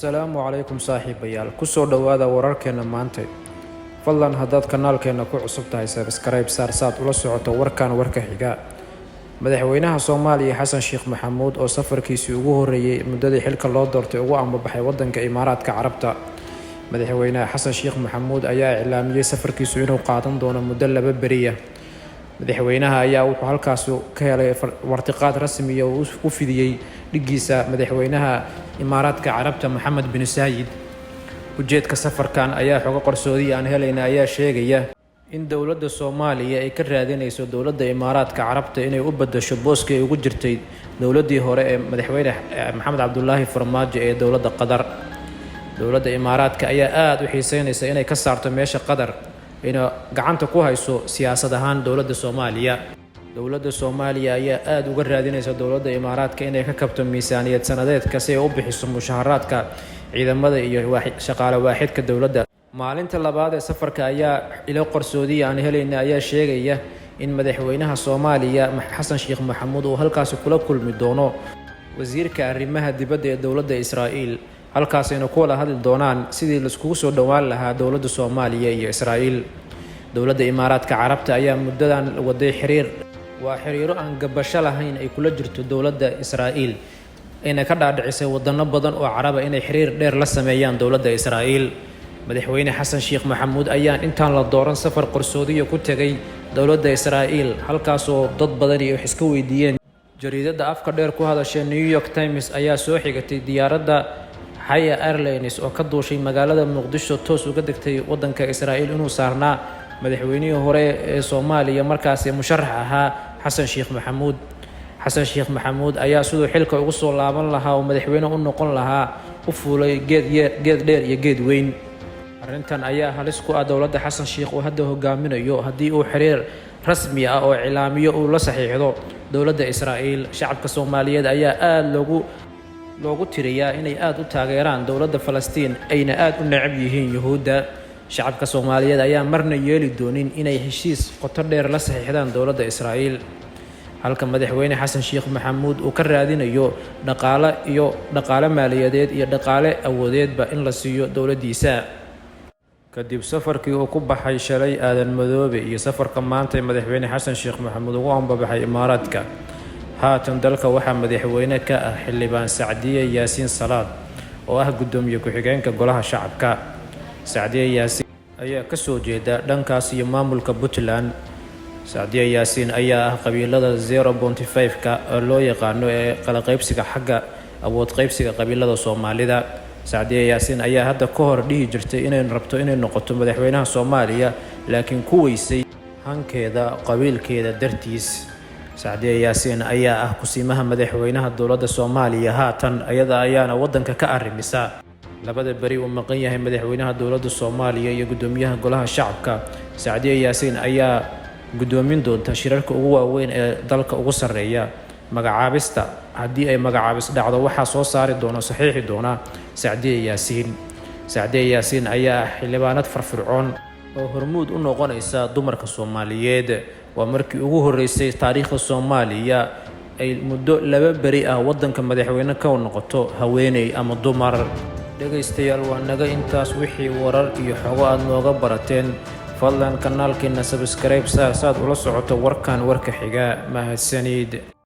Assalaamu calaykum saaxiibayaal. Ku soo dhawaada wararkeena maanta. Fadlan haddaad kanaalkeena ku cusub tahay subscribe saar saad ula socoto warka xiga. Madaxweynaha Soomaaliya Xasan Sheekh Maxamuud oo safarkiisii ugu horeeyay muddadii xilka loo doortay ugu ambabaxay wadanka Imaaraadka Carabta. Madaxweynaha Xasan Sheekh Maxamuud ayaa iclaamiyay safarkiisu inuu qaadan doono muddo 2 beri ah. Madaxweynaha ayaa wuxuu halkaas ka helay wartiqaad rasmi ah oo u fidiyay dhigiisa madaxweynaha Imaaraadka Carabta Mohammed bin Zayed. Ujeedka safarkan ayaa xogo qarsoodi aan helayna ayaa sheegaya in dowladda Soomaaliya ay ka raadinayso dowladda Imaaraadka Carabta inay u bedesho booska ay ugu jirtay dowladdii hore ee madaxweyne Maxamed Cabdullaahi Farmaajo ee dowladda Qatar. Dowladda Imaaraadka ayaa aad u xiiseynaysa inay ka saarto meesha Qatar ina gacanta ku hayso siyaasad ahaan dowladda Soomaaliya. Dowladda Soomaaliya ayaa aad uga raadinaysa dowladda Imaaraadka inay ka kabto miisaaniyad sanadeedka si ay u bixiso mushaharaadka ciidamada iyo shaqaale waaxidka dowladda. Maalinta labaad ee safarka ayaa ilo qarsoodi aan helayna ayaa sheegaya in madaxweynaha Soomaaliya Xasan Sheekh Maxamuud uu halkaas kula kulmi doono wasiirka arrimaha dibadda ee dowladda Israa'iil. halkaas ayna ku wada hadli doonaan sidii la iskugu soo dhawaan lahaa dowladda Soomaaliya iyo Israa'iil. Dowladda Imaaraadka Carabta ayaa muddadan waday xiriiro aan gabasho lahayn ay kula jirto dowladda Israa'iil ayna ka dhaadhicisay wadano badan oo Carab inay xiriir dheer la sameeyaan dowladda Israa'iil. Madaxweyne Xasan Sheekh Maxamuud ayaa intaan la dooran safar qarsoodi ku tagay dowladda Israa'iil halkaas oo dad badan ay iska weydiiyeen. Jariidada afka dheer ku hadashay New York Times ayaa soo xigatay diyaaradda Haya Airlines oo ka duushay magaalada Muqdisho toos uga degtay wadanka Israa'iil inuu saarnaa madaxweynihii hore ee Soomaaliya markaas musharax ahaa Xasan Sheekh Maxamuud. Xasan Sheekh Maxamuud ayaa sidoo xilka ugu soo laaban lahaa oo madaxweyne u noqon lahaa u fuulay geed dheer iyo geed weyn. Arrintan ayaa halis ku ah dowladda Xasan Sheekh oo hadda hogaaminayo haddii uu xiriir rasmi ah oo iclaamiyo uu la saxiixdo dowladda Israa'iil. Shacabka Soomaaliyeed ayaa aad loogu tiriyaa inay aad u taageeraan dowladda Falastiin ayna aad u necab yihiin Yuhuudda. Shacabka Soomaaliyeed ayaa marna yeeli doonin inay heshiis qoto dheer la saxiixdaan dowladda Israa'iil. halka madaxweyne Xasan Sheekh Maxamuud uu ka raadinayo dhaqaale maaliyadeed iyo dhaqaale awoodeedba in la siiyo dowladdiisa. kadib safarkii uu ku baxay shalay Aadan Madoobe iyo safarka maanta madaxweyne Xasan Sheekh Maxamuud ugu ambabaxay Imaaraadka, haatan dalka waxaa madaxweyne ka ah xildhibaan Sacdiye Yaasiin Salaad oo ah gudoomiye ku-xigeenka golaha shacabka. Sacdiye Yaasiin ayaa ka soo jeeda dhankaas iyo maamulka Puntland. Sacdiye Yaasiin ayaa ah qabiilada 0.5ka oo loo yaqaano ee kala qaybsiga xagga awood qaybsiga qabiilada Soomaalida. Sacdiye Yaasiin ayaa hadda ka hor dhihi jirtay inay rabto inay noqoto madaxweynaha Soomaaliya laakiin ku weysay hankeeda qabiilkeeda dartiis. Sacdiye Yaasiin ayaa ah kusiimaha madaxweynaha dowladda Soomaaliya haatan ayada ayaana wadanka ka arrimisa. labada bari uu maqan yahay madaxweynaha dowladda Soomaaliya iyo gudoomiyaha golaha shacabka. Sacdiye Yaasiin ayaa gudoomin doonta shirarka ugu waaweyn ee dalka ugu sareeya. magacaabista haddii ay magacaabis dhacdo waxaa soo saari doona saxiixi doona Sacdiye Yaasiin. Sacdiye Yaasiin ayaa ah xildhibaanad firfircoon oo hormuud u noqonaysa dumarka Soomaaliyeed. waa markii ugu horeysay taariikhda Soomaaliya ay muddo 2 beri ah wadanka madaxweyne ka noqoto haweeney ama dumar. dhagaystayaal waa naga intaas wixii warar iyo xogo aad nooga barateen. fadlan kanaalkeena subscribe saad ula socoto warka xiga. mahadsanid.